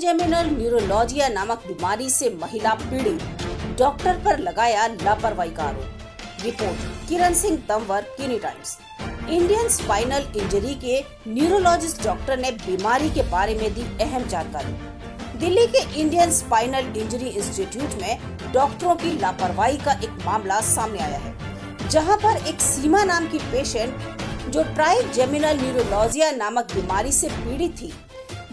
Trigeminal neuralgia नामक बीमारी से महिला पीड़ित, डॉक्टर पर लगाया लापरवाही का आरोप। रिपोर्ट किरण सिंह तंवर, किनी टाइम्स। इंडियन स्पाइनल इंजरी के न्यूरोलॉजिस्ट डॉक्टर ने बीमारी के बारे में दी अहम जानकारी। दिल्ली के इंडियन स्पाइनल इंजरी इंस्टीट्यूट में डॉक्टरों की लापरवाही का एक मामला सामने आया है, जहां पर एक सीमा नाम की पेशेंट जो ट्राइजेमिनल न्यूरोलॉजिया नामक बीमारी से पीड़ित थी,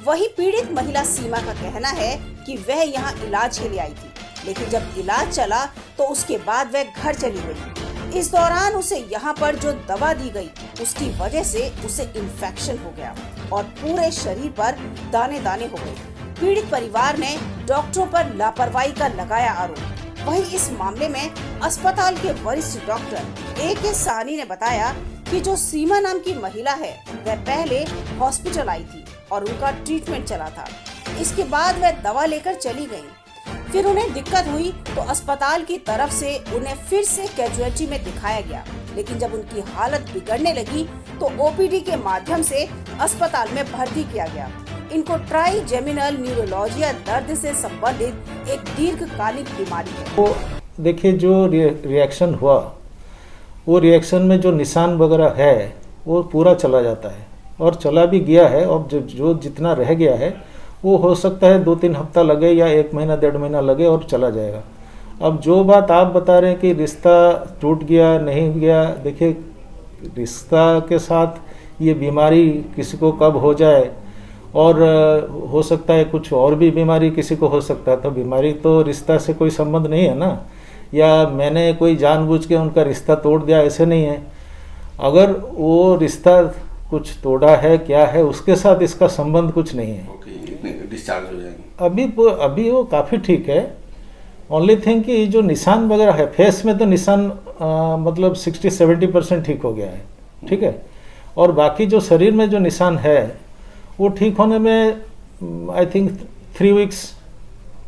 वही पीड़ित महिला सीमा का कहना है कि वह यहाँ इलाज के लिए आई थी, लेकिन जब इलाज चला तो उसके बाद वह घर चली गई। इस दौरान उसे यहाँ पर जो दवा दी गई, उसकी वजह से उसे इन्फेक्शन हो गया और पूरे शरीर पर दाने दाने हो गए। पीड़ित परिवार ने डॉक्टरों पर लापरवाही का लगाया आरोप। वहीं इस मामले में अस्पताल के वरिष्ठ डॉक्टर A.K. साहनी ने बताया कि जो सीमा नाम की महिला है, वह पहले हॉस्पिटल आई थी और उनका ट्रीटमेंट चला था। इसके बाद वह दवा लेकर चली गयी। फिर उन्हें दिक्कत हुई तो अस्पताल की तरफ से उन्हें फिर से कैजुअलिटी में दिखाया गया, लेकिन जब उनकी हालत बिगड़ने लगी तो OPD के माध्यम से अस्पताल में भर्ती किया गया। इनको ट्राइजेमिनल न्यूरोलॉजिया दर्द से संबंधित एक दीर्घकालिक बीमारी है। तो देखिए, जो रिएक्शन हुआ, वो रिएक्शन में जो निशान वगैरह है वो पूरा चला जाता है और चला भी गया है, और जो जितना रह गया है वो हो सकता है 2-3 हफ्ता लगे या 1 महीना 1.5 महीना लगे और चला जाएगा। अब जो बात आप बता रहे हैं कि रिश्ता टूट गया नहीं गया, देखिए रिश्ता के साथ ये बीमारी किसी को कब हो जाए, और हो सकता है कुछ और भी बीमारी किसी को हो सकता है, तो बीमारी तो रिश्ता से कोई संबंध नहीं है ना, या मैंने कोई जानबूझ के उनका रिश्ता तोड़ दिया, ऐसे नहीं है। अगर वो रिश्ता कुछ तोड़ा है, क्या है, उसके साथ इसका संबंध कुछ नहीं है। डिस्चार्ज हो जाएंगे। अभी वो काफ़ी ठीक है। ओनली थिंग कि जो निशान वगैरह है फेस में, तो निशान मतलब 60-70% ठीक हो गया है, ठीक है। और बाकी जो शरीर में जो निशान है वो ठीक होने में आई थिंक 3 वीक्स,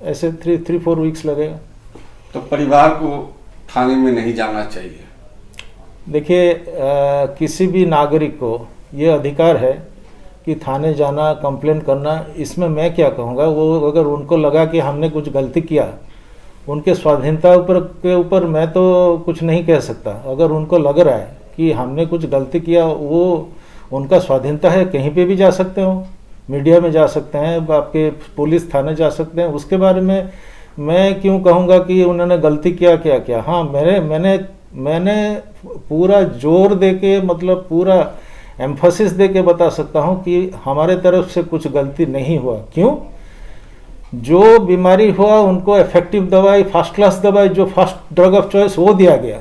ऐसे 3-4 वीक्स लगेगा। तो परिवार को थाने में नहीं जाना चाहिए? देखिए, किसी भी नागरिक को ये अधिकार है कि थाने जाना, कंप्लेन करना। इसमें मैं क्या कहूँगा, वो अगर उनको लगा कि हमने कुछ गलती किया, उनके स्वाधीनता के ऊपर मैं तो कुछ नहीं कह सकता। अगर उनको लग रहा है कि हमने कुछ गलती किया, वो उनका स्वाधीनता है, कहीं पे भी जा सकते हो, मीडिया में जा सकते हैं, आपके पुलिस थाने जा सकते हैं। उसके बारे में मैं क्यों कहूँगा कि उन्होंने गलती किया क्या क्या। हाँ, मैंने पूरा जोर दे के, मतलब पूरा एम्फोसिस दे के बता सकता हूँ कि हमारे तरफ से कुछ गलती नहीं हुआ। क्यों? जो बीमारी हुआ उनको इफेक्टिव दवाई, फर्स्ट क्लास दवाई, जो फर्स्ट ड्रग ऑफ चॉइस, वो दिया गया,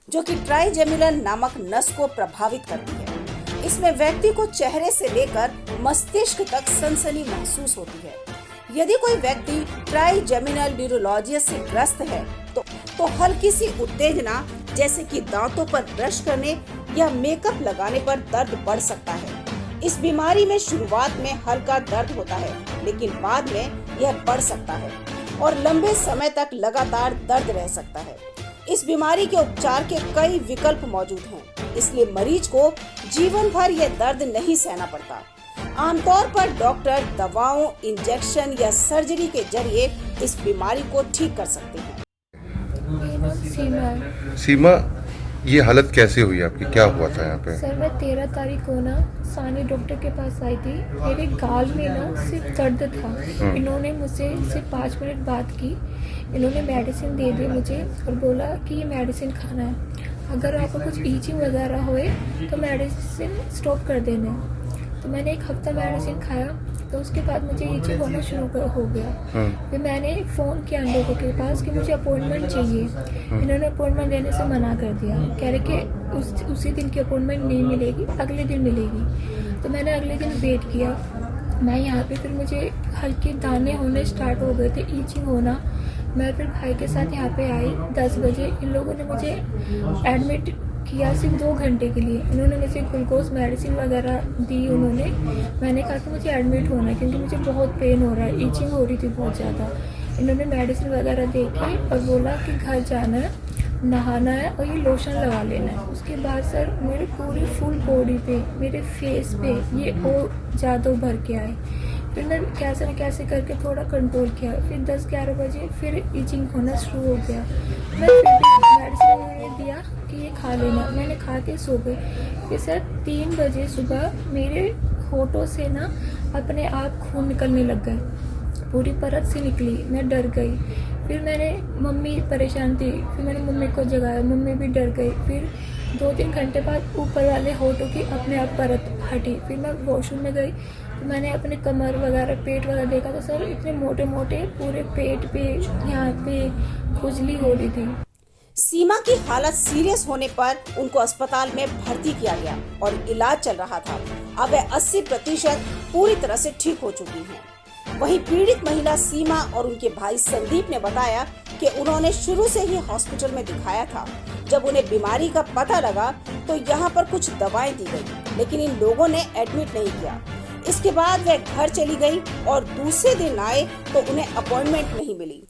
जो कि ट्राइजेमिनल नामक नस को प्रभावित करती है। इसमें व्यक्ति को चेहरे से लेकर मस्तिष्क तक सनसनी महसूस होती है। यदि कोई व्यक्ति ट्राइजेमिनल न्यूरोलॉजिया से ग्रस्त है तो हल्की सी उत्तेजना, जैसे कि दांतों पर ब्रश करने या मेकअप लगाने पर दर्द बढ़ सकता है। इस बीमारी में शुरुआत में हल्का दर्द होता है, लेकिन बाद में यह बढ़ सकता है और लंबे समय तक लगातार दर्द रह सकता है। इस बीमारी के उपचार के कई विकल्प मौजूद हैं, इसलिए मरीज को जीवन भर यह दर्द नहीं सहना पड़ता। आमतौर पर डॉक्टर दवाओं, इंजेक्शन या सर्जरी के जरिए इस बीमारी को ठीक कर सकते हैं। सीमा, ये हालत कैसे हुई आपकी, क्या हुआ था यहाँ पे? सर, मैं 13 तारीख को ना सानी डॉक्टर के पास आई थी। मेरे गाल में ना सिर्फ दर्द था। इन्होंने मुझसे सिर्फ 5 मिनट बात की। इन्होंने मेडिसिन दे दी मुझे और बोला कि ये मेडिसिन खाना है, अगर आपको कुछ ईचिंग वगैरह होए तो मेडिसिन स्टॉप कर देना है। तो मैंने 1 हफ्ता मेडिसिन खाया, तो उसके बाद मुझे ईचिंग होना शुरू हो गया। फिर मैंने फ़ोन किया इन लोगों के पास कि मुझे अपॉइंटमेंट चाहिए। इन्होंने अपॉइंटमेंट देने से मना कर दिया, कह रहे कि उसी दिन की अपॉइंटमेंट नहीं मिलेगी, अगले दिन मिलेगी। तो मैंने अगले दिन वेट किया। मैं यहाँ पे फिर मुझे हल्के दाने होने स्टार्ट हो गए थे, ईचिंग होना। मैं फिर भाई के साथ यहाँ पे आई 10 बजे। इन लोगों ने मुझे एडमिट किया सिर्फ 2 घंटे के लिए। इन्होंने मुझे ग्लूकोज मेडिसिन वगैरह दी उन्होंने। मैंने कहा कि मुझे एडमिट होना है क्योंकि मुझे बहुत पेन हो रहा है, ईचिंग हो रही थी बहुत ज़्यादा। इन्होंने मेडिसिन वगैरह दे के और बोला कि घर जाना है, नहाना है और ये लोशन लगा लेना है। उसके बाद सर मेरे पूरी फुल बॉडी पे, मेरे फेस पे ये और ज़्यादा उभर के आए। फिर मैं कैसे न कैसे करके थोड़ा कंट्रोल किया। फिर 10-11 बजे फिर ईचिंग होना शुरू हो गया। मैं फिर भी मेडिसिन उन्होंने दिया कि ये खा लेना, मैंने खा के सो गई। फिर सर 3 बजे सुबह मेरे होठों से ना अपने आप खून निकलने लग गए, पूरी परत से निकली। मैं डर गई। फिर मैंने, मम्मी परेशान थी, फिर मैंने मम्मी को जगाया, मम्मी भी डर गई। फिर 2-3 घंटे बाद ऊपर वाले होठों की अपने आप परत हटी। फिर मैं वॉशरूम में गई तो मैंने अपने कमर वगैरह, पेट वगैरह देखा तो सर इतने मोटे मोटे पूरे पेट पे, यहाँ पे खुजली हो रही थी। सीमा की हालत सीरियस होने पर उनको अस्पताल में भर्ती किया गया और इलाज चल रहा था। अब वह 80% पूरी तरह से ठीक हो चुकी हैं। वहीं पीड़ित महिला सीमा और उनके भाई संदीप ने बताया कि उन्होंने शुरू से ही हॉस्पिटल में दिखाया था। जब उन्हें बीमारी का पता लगा तो यहाँ पर कुछ दवाएं दी गई, लेकिन इन लोगों ने एडमिट नहीं किया। इसके बाद वह घर चली गई और दूसरे दिन आए तो उन्हें अपॉइंटमेंट नहीं मिली।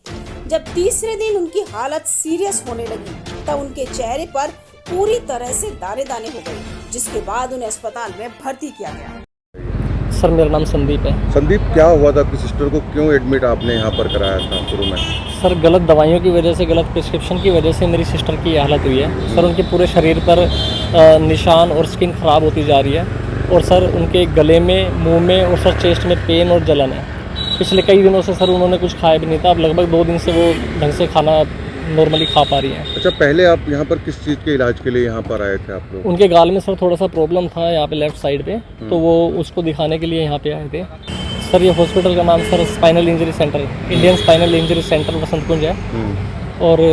जब तीसरे दिन उनकी हालत सीरियस होने लगी तब उनके चेहरे पर पूरी तरह से दाने दाने हो गए, जिसके बाद उन्हें अस्पताल में भर्ती किया गया। सर मेरा नाम संदीप है। संदीप, क्या हुआ था आपकी सिस्टर को, क्यों एडमिट आपने यहाँ पर कराया था शुरू में? सर गलत दवाइयों की वजह से, गलत प्रिस्क्रिप्शन की वजह से मेरी सिस्टर की ये हालत हुई है। सर उनके पूरे शरीर पर निशान और स्किन ख़राब होती जा रही है, और सर उनके गले में, मुंह में और सर चेस्ट में पेन और जलन है। पिछले कई दिनों से सर उन्होंने कुछ खाया भी नहीं था। अब लगभग 2 दिन से वो ढंग से खाना नॉर्मली खा पा रही हैं। अच्छा, पहले आप यहाँ पर किस चीज़ के इलाज के लिए यहाँ पर आए थे आप लोग? उनके गाल में सर थोड़ा सा प्रॉब्लम था यहाँ पे लेफ़्ट साइड पे, तो वो उसको दिखाने के लिए यहाँ पे आए थे। सर ये हॉस्पिटल का नाम sir spinal injury centre, Indian spinal injury centre Vasant Kunj है। और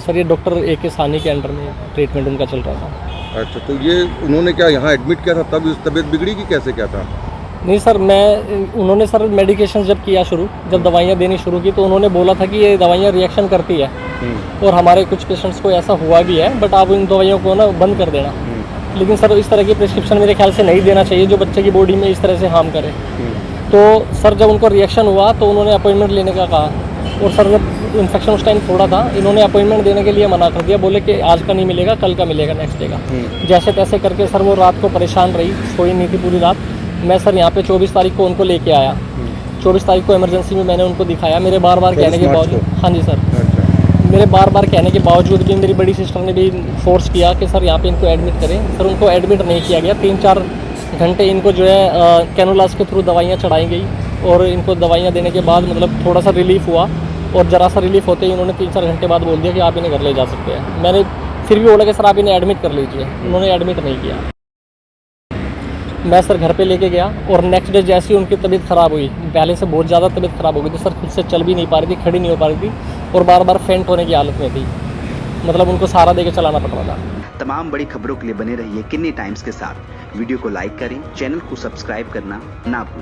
सर ये डॉक्टर AK सानी के अंडर में ट्रीटमेंट उनका चल रहा था। अच्छा, तो ये उन्होंने क्या यहाँ एडमिट किया था, तब तबीयत बिगड़ी कि कैसे क्या था? नहीं सर, उन्होंने सर मेडिकेशन जब किया शुरू, जब दवाइयाँ देनी शुरू की तो उन्होंने बोला था कि ये दवाइयाँ रिएक्शन करती है, और हमारे कुछ पेशेंट्स को ऐसा हुआ भी है, बट आप इन दवाइयों को ना बंद कर देना। लेकिन सर इस तरह की प्रिस्क्रिप्शन मेरे ख्याल से नहीं देना चाहिए जो बच्चे की बॉडी में इस तरह से हार्म करे। तो सर जब उनको रिएक्शन हुआ तो उन्होंने अपॉइंटमेंट लेने का कहा, और सर जब इन्फेक्शन उस टाइम थोड़ा था, इन्होंने अपॉइंटमेंट देने के लिए मना कर दिया। बोले कि आज का नहीं मिलेगा, कल का मिलेगा, नेक्स्ट डे का। जैसे तैसे करके सर वो रात को परेशान रही, सोई नहीं थी पूरी रात। मैं सर यहाँ पे 24 तारीख को उनको लेके आया। 24 तारीख को इमरजेंसी में मैंने उनको दिखाया। मेरे बार बार कहने के बावजूद, हाँ जी सर, मेरे बार बार कहने के बावजूद भी मेरी बड़ी सिस्टर ने भी फोर्स किया कि सर यहाँ पे इनको एडमिट करें। सर उनको एडमिट नहीं किया गया। 3-4 घंटे इनको जो है कैनुलास के थ्रू दवाइयाँ चढ़ाई गई, और इनको दवाइयाँ देने के बाद मतलब थोड़ा सा रिलीफ हुआ, और ज़रा सा रिलीफ होते ही उन्होंने 3-4 घंटे बाद बोल दिया कि आप इन्हें घर ले जा सकते हैं। मैंने फिर भी बोला कि सर आप इन्हें एडमिट कर लीजिए। उन्होंने एडमिट नहीं किया। मैं सर घर पे लेके गया, और नेक्स्ट डे जैसे ही उनकी तबीयत ख़राब हुई, पहले से बहुत ज़्यादा तबीयत ख़राब हो गई थी सर, खुद से चल भी नहीं पा रही थी, खड़ी नहीं हो पा रही थी, और बार बार फेंट होने की हालत में थी। मतलब उनको सहारा दे के चलाना पड़ रहा था। तमाम बड़ी खबरों के लिए बने रहिए किन्नी टाइम्स के साथ। वीडियो को लाइक करें, चैनल को सब्सक्राइब करना ना भूलें।